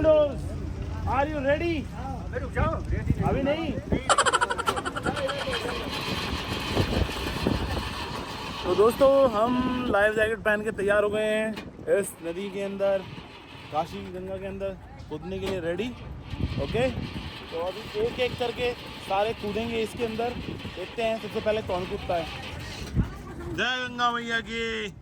Commandos, are you ready? अभी नहीं। तो दोस्तों हम लाइफ जैकेट पहन के तैयार हो गए हैं इस नदी के अंदर, काशी गंगा के अंदर कूदने के लिए रेडी। ओके, तो अभी एक एक करके सारे कूदेंगे इसके अंदर। देखते हैं सबसे पहले कौन कूदता है। जय गंगा मैया की।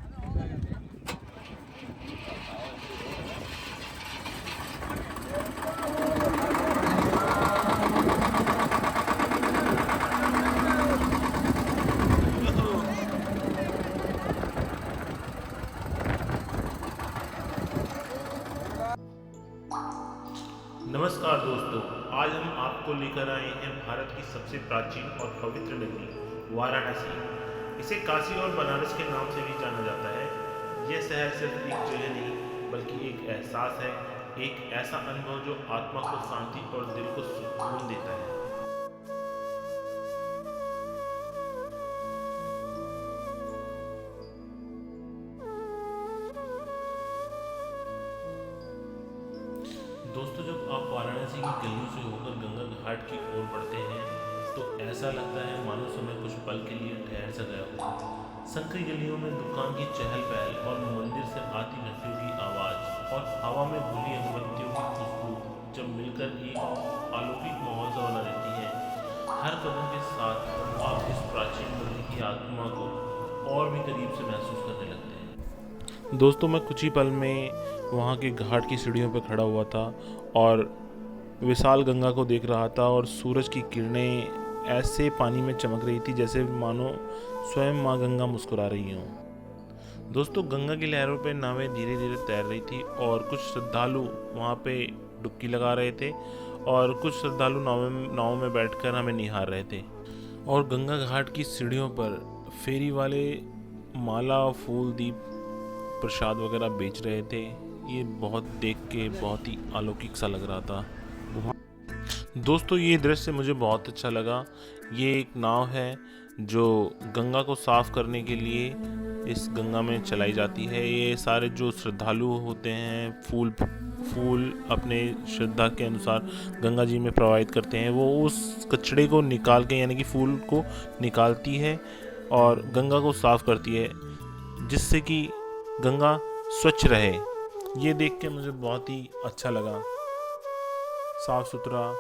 नमस्कार दोस्तों, आज हम आपको लेकर आए हैं भारत की सबसे प्राचीन और पवित्र नगरी वाराणसी। इसे काशी और बनारस के नाम से भी जाना जाता है। यह शहर सिर्फ एक जगह नहीं बल्कि एक एहसास है, एक ऐसा अनुभव जो आत्मा को शांति और दिल को सुकून देता है। दोस्तों, जब आप वाराणसी की गलियों से होकर गंगा घाट की ओर बढ़ते हैं तो ऐसा लगता है मानो समय कुछ पल के लिए ठहर सा गया हो। संकरी गलियों में दुकान की चहल पहल और मंदिर से आती घंटियों की आवाज़ और हवा में घुली अगरबत्तियों की खुशबू जब मिलकर एक अलौकिक माहौल सा बना देती है। हर कदम के साथ आप इस प्राचीन नगरी की आत्मा को और भी करीब से महसूस करने लगते हैं। दोस्तों, मैं कुछ ही पल में वहाँ के घाट की सीढ़ियों पर खड़ा हुआ था और विशाल गंगा को देख रहा था और सूरज की किरणें ऐसे पानी में चमक रही थी जैसे मानो स्वयं माँ गंगा मुस्कुरा रही हों। दोस्तों, गंगा की लहरों पे नावें धीरे धीरे तैर रही थी और कुछ श्रद्धालु वहाँ पे डुबकी लगा रहे थे और कुछ श्रद्धालु नाव में बैठकर हमें निहार रहे थे। और गंगा घाट की सीढ़ियों पर फेरी वाले माला, फूल, दीप, प्रसाद वगैरह बेच रहे थे। ये बहुत देख के बहुत ही अलौकिक सा लग रहा था। दोस्तों, ये दृश्य मुझे बहुत अच्छा लगा। ये एक नाव है जो गंगा को साफ करने के लिए इस गंगा में चलाई जाती है। ये सारे जो श्रद्धालु होते हैं फूल अपने श्रद्धा के अनुसार गंगा जी में प्रवाहित करते हैं। वो उस कचड़े को निकाल के यानी कि फूल को निकालती है और गंगा को साफ करती है जिससे कि गंगा स्वच्छ रहे। ये देख के मुझे बहुत ही अच्छा लगा। साफ सुथरा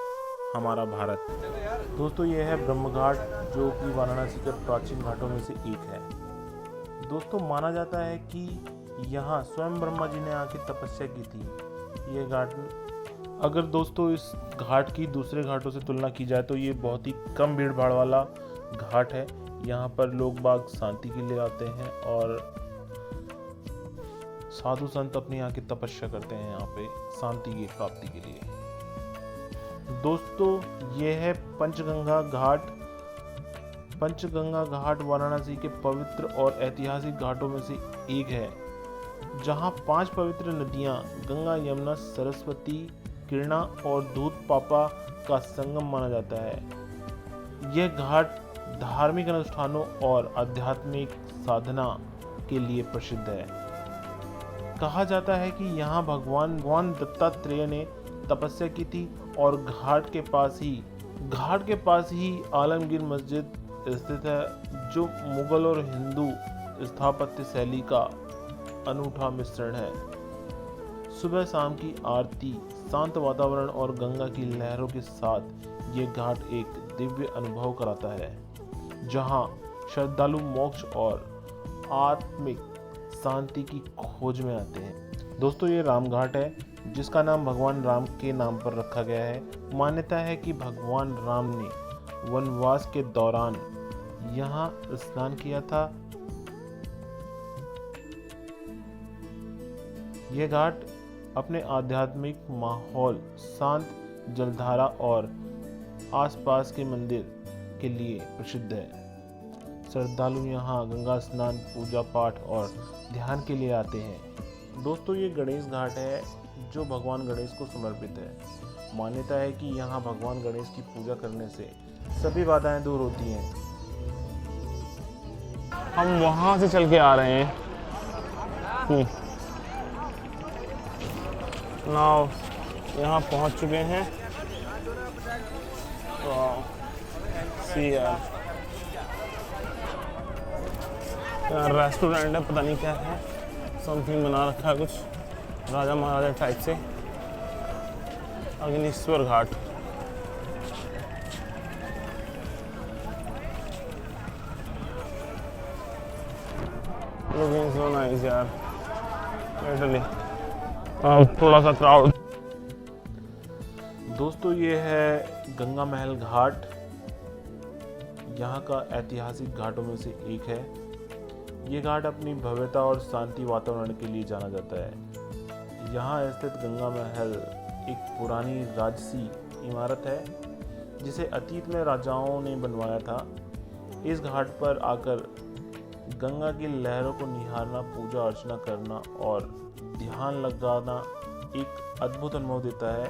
हमारा भारत। दोस्तों, ये है ब्रह्म घाट जो कि वाराणसी के प्राचीन घाटों में से एक है। दोस्तों, माना जाता है कि यहाँ स्वयं ब्रह्मा जी ने आके तपस्या की थी। ये घाट अगर दोस्तों इस घाट की दूसरे घाटों से तुलना की जाए तो ये बहुत ही कम भीड़ भाड़ वाला घाट है। यहाँ पर लोग बाग शांति के लिए आते हैं और साधु संत अपनी यहाँ की तपस्या करते हैं यहाँ पे शांति की प्राप्ति के लिए। दोस्तों, ये है पंचगंगा घाट। पंचगंगा घाट वाराणसी के पवित्र और ऐतिहासिक घाटों में से एक है जहाँ 5 पवित्र नदियाँ गंगा, यमुना, सरस्वती, कृष्णा और दूध पापा का संगम माना जाता है। यह घाट धार्मिक अनुष्ठानों और आध्यात्मिक साधना के लिए प्रसिद्ध है। कहा जाता है कि यहाँ भगवान दत्तात्रेय ने तपस्या की थी और घाट के पास ही आलमगीर मस्जिद स्थित है जो मुगल और हिंदू स्थापत्य शैली का अनूठा मिश्रण है। सुबह शाम की आरती, शांत वातावरण और गंगा की लहरों के साथ ये घाट एक दिव्य अनुभव कराता है जहाँ श्रद्धालु मोक्ष और आत्मिक शांति की खोज में आते हैं। दोस्तों, ये राम घाट है जिसका नाम भगवान राम के नाम पर रखा गया है। मान्यता है कि भगवान राम ने वनवास के दौरान यहाँ स्नान किया था। यह घाट अपने आध्यात्मिक माहौल, शांत जलधारा और आसपास के मंदिर के लिए प्रसिद्ध है। श्रद्धालु यहाँ गंगा स्नान, पूजा पाठ और ध्यान के लिए आते हैं। दोस्तों, ये गणेश घाट है जो भगवान गणेश को समर्पित है। मान्यता है कि यहाँ भगवान गणेश की पूजा करने से सभी बाधाएं दूर होती हैं। हम वहाँ से चल के आ रहे हैं। नाव यहाँ पहुँच चुके हैं। वाह, सी यार, यहाँ रेस्टोरेंट है, पता नहीं क्या है, समथिंग बना रखा है कुछ राजा महाराजा टाइप से। अग्निश्वर घाट। लुकिंग सो नाइस यार, लिटरली। अब थोड़ा सा क्राउड। दोस्तों ये है गंगा महल घाट, यहाँ का ऐतिहासिक घाटों में से एक है। ये घाट अपनी भव्यता और शांति वातावरण के लिए जाना जाता है। यहाँ स्थित गंगा महल एक पुरानी राजसी इमारत है जिसे अतीत में राजाओं ने बनवाया था। इस घाट पर आकर गंगा की लहरों को निहारना, पूजा अर्चना करना और ध्यान लगाना एक अद्भुत अनुभव देता है।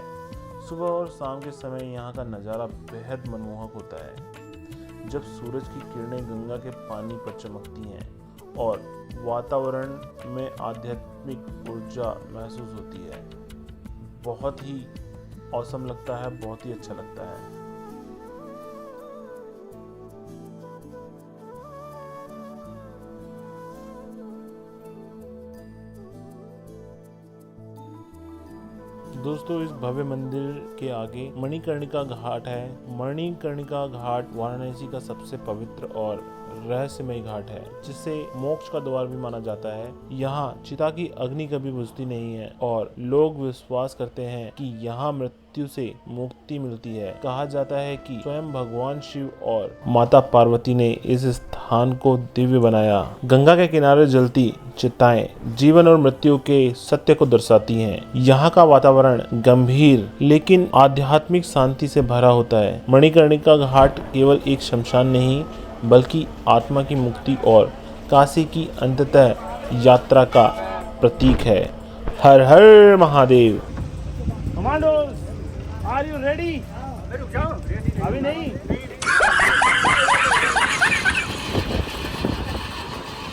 सुबह और शाम के समय यहाँ का नज़ारा बेहद मनमोहक होता है, जब सूरज की किरणें गंगा के पानी पर चमकती हैं और वातावरण में आध्यात्मिक ऊर्जा महसूस होती है। बहुत ही औसम लगता है, बहुत ही अच्छा लगता है। दोस्तों इस भव्य मंदिर के आगे मणिकर्णिका घाट है। मणिकर्णिका घाट वाराणसी का सबसे पवित्र और रहस्यमय घाट है, जिसे मोक्ष का द्वार भी माना जाता है। यहाँ चिता की अग्नि कभी बुझती नहीं है और लोग विश्वास करते हैं कि यहाँ मृत्यु से मुक्ति मिलती है। कहा जाता है कि स्वयं भगवान शिव और माता पार्वती ने इस स्थान को दिव्य बनाया। गंगा के किनारे जलती चिताएं जीवन और मृत्यु के सत्य को दर्शाती हैं। यहाँ का वातावरण गंभीर लेकिन आध्यात्मिक शांति से भरा होता है। मणिकर्णिका घाट केवल एक शमशान नहीं बल्कि आत्मा की मुक्ति और काशी की अंततः यात्रा का प्रतीक है। हर हर Mahadev. Commandos, are you ready? अभी नहीं।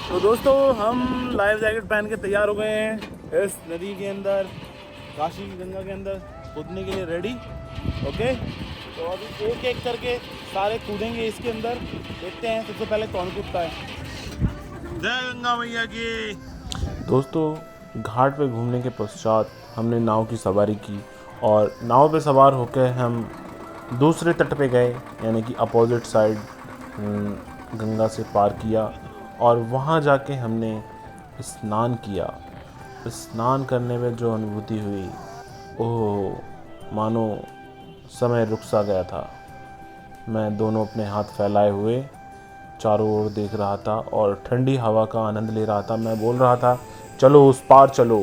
तो दोस्तों हम लाइफ जैकेट पहन के तैयार हो गए हैं इस नदी के अंदर, काशी की गंगा के अंदर कूदने के लिए रेडी। ओके, तो अभी एक एक करके सारे कूदेंगे इसके अंदर। देखते हैं सबसे पहले कौन कूदता है। जय गंगा मैया की। दोस्तों घाट पे घूमने के पश्चात हमने नाव की सवारी की और नाव पे सवार होकर हम दूसरे तट पे गए, यानी कि अपोजिट साइड गंगा से पार किया और वहाँ जाके हमने स्नान किया। स्नान करने में जो अनुभूति हुई, ओह मानो समय रुक सा गया था। मैं दोनों अपने हाथ फैलाए हुए चारों ओर देख रहा था और ठंडी हवा का आनंद ले रहा था। मैं बोल रहा था, चलो उस पार चलो।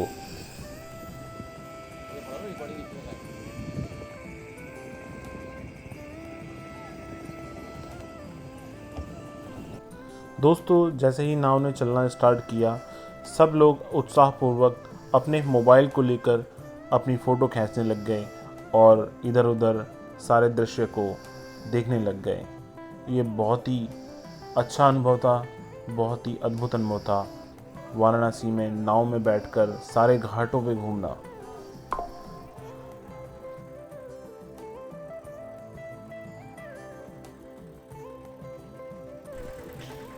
दोस्तों जैसे ही नाव ने चलना स्टार्ट किया, सब लोग उत्साहपूर्वक अपने मोबाइल को लेकर अपनी फ़ोटो खींचने लग गए और इधर उधर सारे दृश्य को देखने लग गए। ये बहुत ही अच्छा अनुभव था, बहुत ही अद्भुत अनुभव था। वाराणसी में नाव में बैठकर सारे घाटों पे घूमना।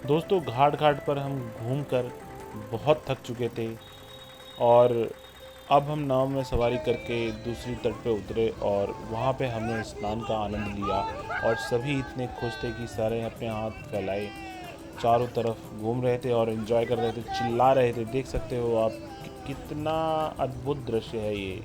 दोस्तों घाट घाट पर हम घूमकर बहुत थक चुके थे और अब हम नाव में सवारी करके दूसरी तट पे उतरे और वहाँ पे हमने स्नान का आनंद लिया और सभी इतने खुश थे कि सारे अपने हाथ फैलाए चारों तरफ घूम रहे थे और एंजॉय कर रहे थे, चिल्ला रहे थे। देख सकते हो आप कितना अद्भुत दृश्य है ये।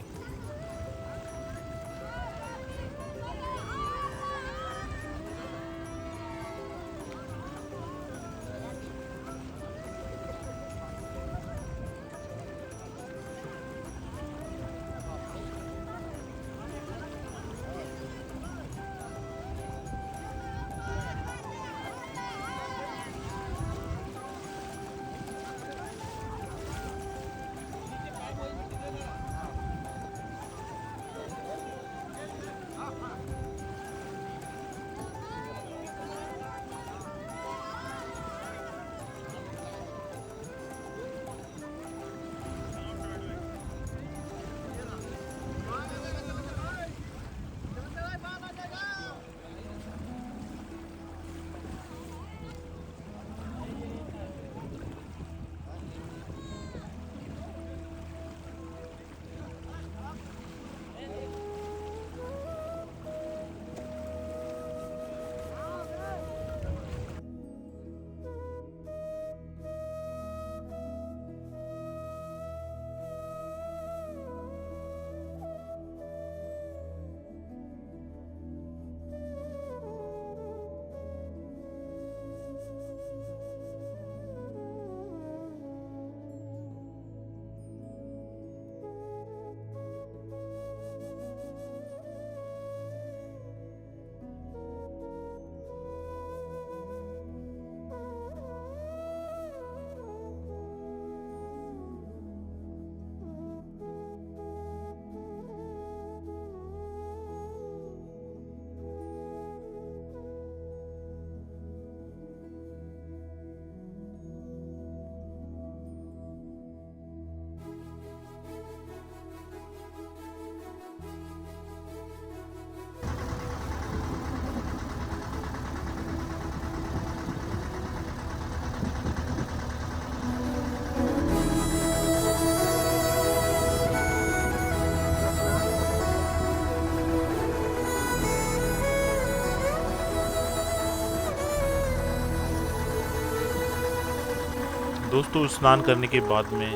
दोस्तों स्नान करने के बाद में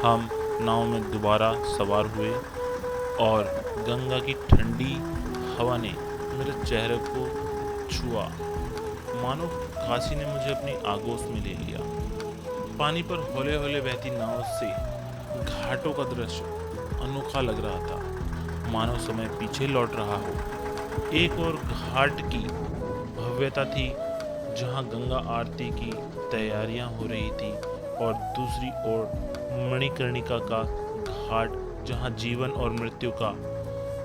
हम नाव में दोबारा सवार हुए और गंगा की ठंडी हवा ने मेरे चेहरे को छुआ, मानो काशी ने मुझे अपनी आगोश में ले लिया। पानी पर हौले हौले बहती नाव से घाटों का दृश्य अनोखा लग रहा था, मानो समय पीछे लौट रहा हो। एक और घाट की भव्यता थी जहां गंगा आरती की तैयारियां हो रही थी और दूसरी ओर मणिकर्णिका का घाट जहां जीवन और मृत्यु का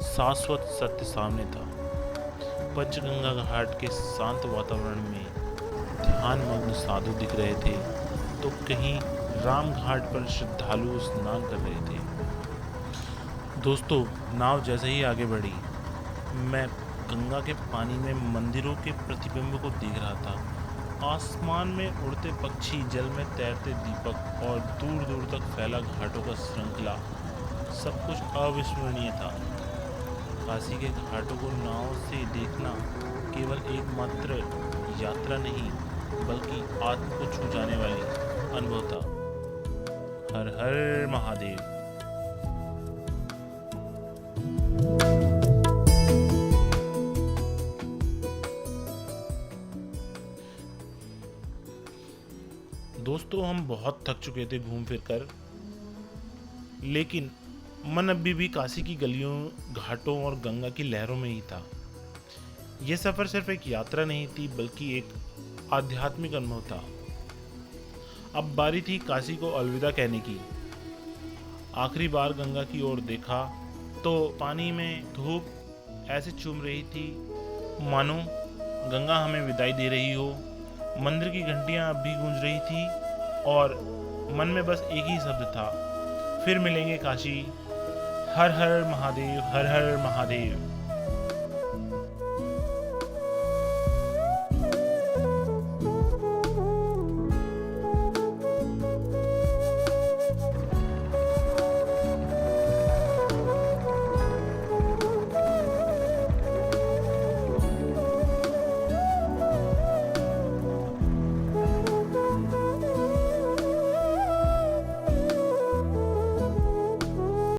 शाश्वत सत्य सामने था। पंचगंगा घाट के शांत वातावरण में ध्यानमग्न साधु दिख रहे थे, तो कहीं राम घाट पर श्रद्धालु स्नान कर रहे थे। दोस्तों नाव जैसे ही आगे बढ़ी, मैं गंगा के पानी में मंदिरों के प्रतिबिंब को देख रहा था। आसमान में उड़ते पक्षी, जल में तैरते दीपक और दूर दूर तक फैला घाटों का श्रृंखला, सब कुछ अविस्मरणीय था। काशी के घाटों को नाव से देखना केवल एकमात्र यात्रा नहीं, बल्कि आत्म को छू जाने वाली अनुभव था। हर हर महादेव। दोस्तों हम बहुत थक चुके थे घूम फिर कर, लेकिन मन अभी भी काशी की गलियों, घाटों और गंगा की लहरों में ही था। यह सफर सिर्फ एक यात्रा नहीं थी, बल्कि एक आध्यात्मिक अनुभव था। अब बारी थी काशी को अलविदा कहने की। आखिरी बार गंगा की ओर देखा तो पानी में धूप ऐसे चूम रही थी मानो गंगा हमें विदाई दे रही हो। मंदिर की घंटियां अब भी गूंज रही थी और मन में बस एक ही शब्द था, फिर मिलेंगे काशी। हर हर महादेव, हर हर महादेव।